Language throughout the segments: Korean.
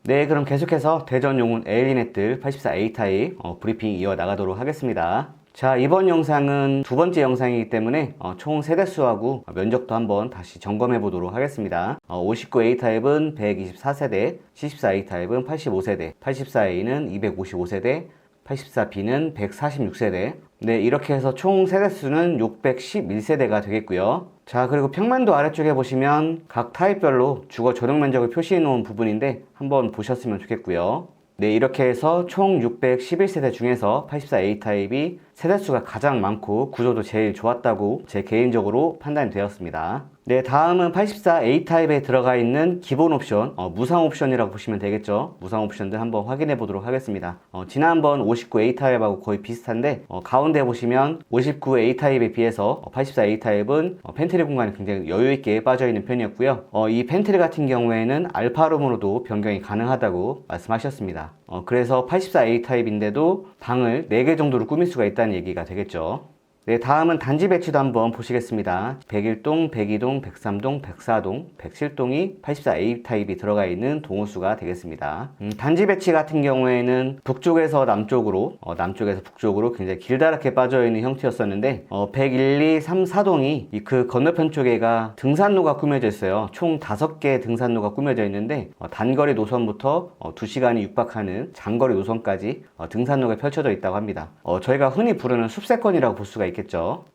네, 그럼 계속해서 대전 용운 에일리넷들 84A 타입 브리핑 이어나가도록 하겠습니다. 자, 이번 영상은 두 번째 영상이기 때문에 총 세대수하고 면적도 한번 다시 점검해 보도록 하겠습니다. 59A 타입은 124세대, 74A 타입은 85세대, 84A는 255세대, 84B는 146세대. 네, 이렇게 해서 총 세대수는 611세대가 되겠고요. 자, 그리고 평면도 아래쪽에 보시면 각 타입별로 주거 전용 면적을 표시해 놓은 부분인데 한번 보셨으면 좋겠고요. 네, 이렇게 해서 총 611세대 중에서 84A 타입이 세대수가 가장 많고 구조도 제일 좋았다고 제 개인적으로 판단이 되었습니다. 네, 다음은 84A 타입에 들어가 있는 기본 옵션, 무상 옵션이라고 보시면 되겠죠. 무상 옵션들 한번 확인해 보도록 하겠습니다. 지난번 59A 타입하고 거의 비슷한데 가운데 보시면 59A 타입에 비해서 84A 타입은 팬트리 공간이 굉장히 여유 있게 빠져 있는 편이었고요. 이 팬트리 같은 경우에는 알파룸으로도 변경이 가능하다고 말씀하셨습니다. 그래서 84A 타입인데도 방을 4개 정도로 꾸밀 수가 있다는 얘기가 되겠죠. 네, 다음은 단지 배치도 한번 보시겠습니다. 101동, 102동, 103동, 104동, 107동이 84A 타입이 들어가 있는 동호수가 되겠습니다. 단지 배치 같은 경우에는 북쪽에서 남쪽으로, 남쪽에서 북쪽으로 굉장히 길다랗게 빠져있는 형태였었는데 101, 2, 3, 4동이 그 건너편 쪽에가 등산로가 꾸며져 있어요. 총 5개의 등산로가 꾸며져 있는데 단거리 노선부터 2시간이 육박하는 장거리 노선까지 등산로가 펼쳐져 있다고 합니다. 저희가 흔히 부르는 숲세권이라고 볼 수가 있겠죠.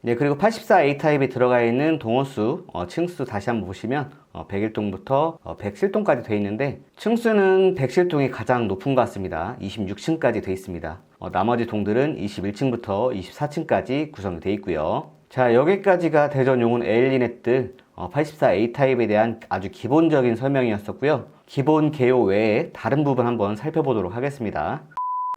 네, 그리고 84A 타입이 들어가 있는 동호수, 층수 다시 한번 보시면 101동부터 107동까지 되어 있는데 층수는 107동이 가장 높은 것 같습니다. 26층까지 되어 있습니다. 나머지 동들은 21층부터 24층까지 구성이 되어 있고요. 자, 여기까지가 대전 용운 에일리넷들 84A 타입에 대한 아주 기본적인 설명이었었고요. 기본 개요 외에 다른 부분 한번 살펴보도록 하겠습니다.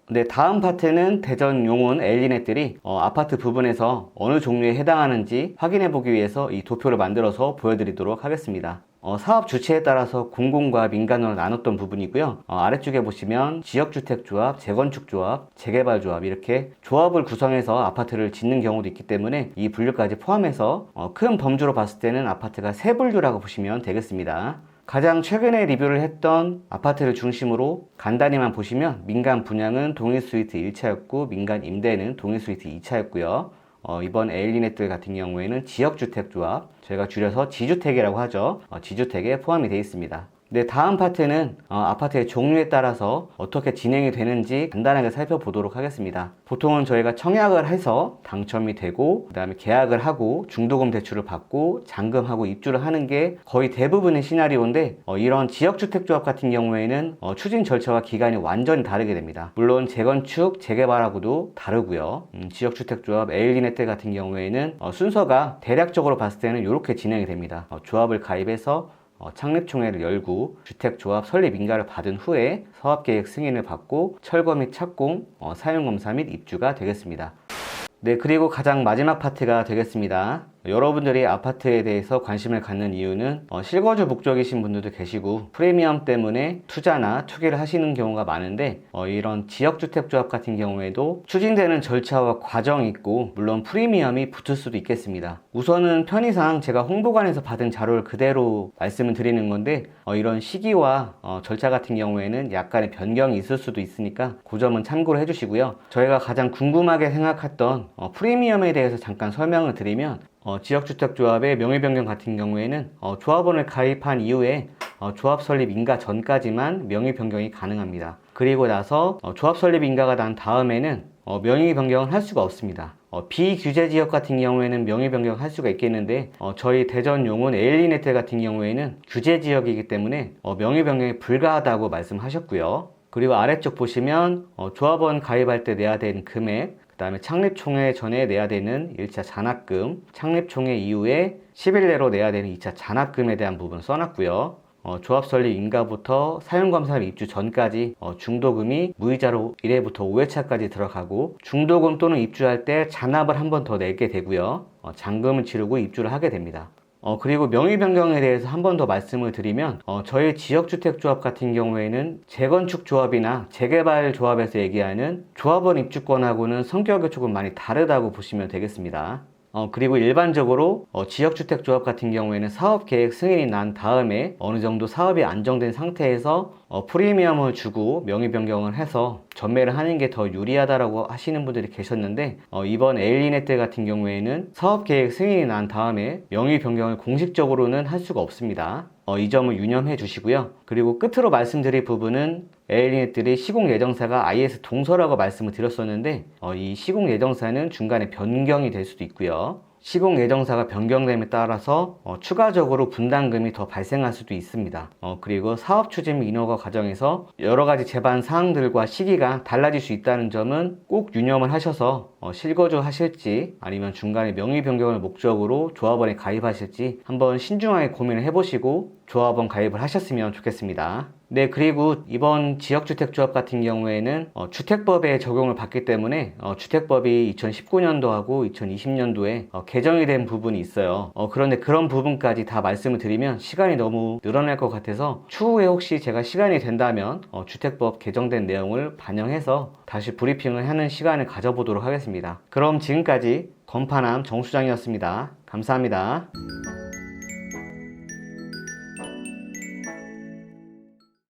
네, 다음 파트는 대전 용운 에일리넷들이 아파트 부분에서 어느 종류에 해당하는지 확인해 보기 위해서 이 도표를 만들어서 보여드리도록 하겠습니다. 사업 주체에 따라서 공공과 민간으로 나눴던 부분이고요. 아래쪽에 보시면 지역주택조합, 재건축조합, 재개발조합 이렇게 조합을 구성해서 아파트를 짓는 경우도 있기 때문에 이 분류까지 포함해서 큰 범주로 봤을 때는 아파트가 세 분류라고 보시면 되겠습니다. 가장 최근에 리뷰를 했던 아파트를 중심으로 간단히만 보시면 민간 분양은 동일 스위트 1차였고 민간 임대는 동일 스위트 2차였고요. 이번 에일리넷들 같은 경우에는 지역주택조합, 저희가 줄여서 지주택이라고 하죠. 지주택에 포함이 되어 있습니다. 네, 다음 파트는 아파트의 종류에 따라서 어떻게 진행이 되는지 간단하게 살펴보도록 하겠습니다. 보통은 저희가 청약을 해서 당첨이 되고 그 다음에 계약을 하고 중도금 대출을 받고 잔금하고 입주를 하는 게 거의 대부분의 시나리오인데 이런 지역주택조합 같은 경우에는 추진 절차와 기간이 완전히 다르게 됩니다. 물론 재건축, 재개발하고도 다르고요. 지역주택조합 에일리넷들 같은 경우에는 순서가 대략적으로 봤을 때는 이렇게 진행이 됩니다. 조합을 가입해서 창립총회를 열고 주택조합 설립 인가를 받은 후에 사업계획 승인을 받고 철거 및 착공, 사용검사 및 입주가 되겠습니다. 네, 그리고 가장 마지막 파트가 되겠습니다. 여러분들이 아파트에 대해서 관심을 갖는 이유는 실거주 목적이신 분들도 계시고 프리미엄 때문에 투자나 투기를 하시는 경우가 많은데 이런 지역주택조합 같은 경우에도 추진되는 절차와 과정이 있고 물론 프리미엄이 붙을 수도 있겠습니다. 우선은 편의상 제가 홍보관에서 받은 자료를 그대로 말씀을 드리는 건데 이런 시기와 절차 같은 경우에는 약간의 변경이 있을 수도 있으니까 그 점은 참고를 해주시고요. 저희가 가장 궁금하게 생각했던 프리미엄에 대해서 잠깐 설명을 드리면 지역주택조합의 명의변경 같은 경우에는 조합원을 가입한 이후에 조합 설립 인가 전까지만 명의 변경이 가능합니다. 그리고 나서 조합 설립 인가가 난 다음에는 명의 변경을 할 수가 없습니다. 비규제 지역 같은 경우에는 명의 변경을 할 수가 있겠는데 저희 대전 용운 에일리넷들 같은 경우에는 규제 지역이기 때문에 명의 변경이 불가하다고 말씀하셨고요. 그리고 아래쪽 보시면 조합원 가입할 때 내야 되는 금액, 그 다음에 창립총회 전에 내야 되는 1차 잔압금, 창립총회 이후에 10일 내로 내야 되는 2차 잔압금에 대한 부분 써놨고요. 조합 설립 인가부터 사용검사 입주 전까지 중도금이 무이자로 1회부터 5회차까지 들어가고 중도금 또는 입주할 때 잔압을 한 번 더 내게 되고요. 잔금을 치르고 입주를 하게 됩니다. 그리고 명의 변경에 대해서 한 번 더 말씀을 드리면 저희 지역주택조합 같은 경우에는 재건축조합이나 재개발조합에서 얘기하는 조합원 입주권하고는 성격이 조금 많이 다르다고 보시면 되겠습니다. 그리고 일반적으로 지역주택조합 같은 경우에는 사업계획 승인이 난 다음에 어느 정도 사업이 안정된 상태에서 프리미엄을 주고 명의 변경을 해서 전매를 하는 게 더 유리하다라고 하시는 분들이 계셨는데 이번 에일리네트 같은 경우에는 사업계획 승인이 난 다음에 명의 변경을 공식적으로는 할 수가 없습니다. 이 점을 유념해 주시고요. 그리고 끝으로 말씀드릴 부분은 에일리넷들이 시공 예정사가 IS 동서라고 말씀을 드렸었는데 이 시공 예정사는 중간에 변경이 될 수도 있고요. 시공 예정사가 변경됨에 따라서 추가적으로 분담금이 더 발생할 수도 있습니다. 그리고 사업 추진 인허가 과정에서 여러 가지 제반 사항들과 시기가 달라질 수 있다는 점은 꼭 유념을 하셔서 실거주 하실지 아니면 중간에 명의 변경을 목적으로 조합원에 가입하실지 한번 신중하게 고민을 해보시고 조합원 가입을 하셨으면 좋겠습니다. 네, 그리고 이번 지역주택조합 같은 경우에는 주택법에 적용을 받기 때문에 주택법이 2019년도하고 2020년도에 개정이 된 부분이 있어요. 그런데 그런 부분까지 다 말씀을 드리면 시간이 너무 늘어날 것 같아서 추후에 혹시 제가 시간이 된다면 주택법 개정된 내용을 반영해서 다시 브리핑을 하는 시간을 가져보도록 하겠습니다. 그럼 지금까지 건파남 정수장이었습니다. 감사합니다.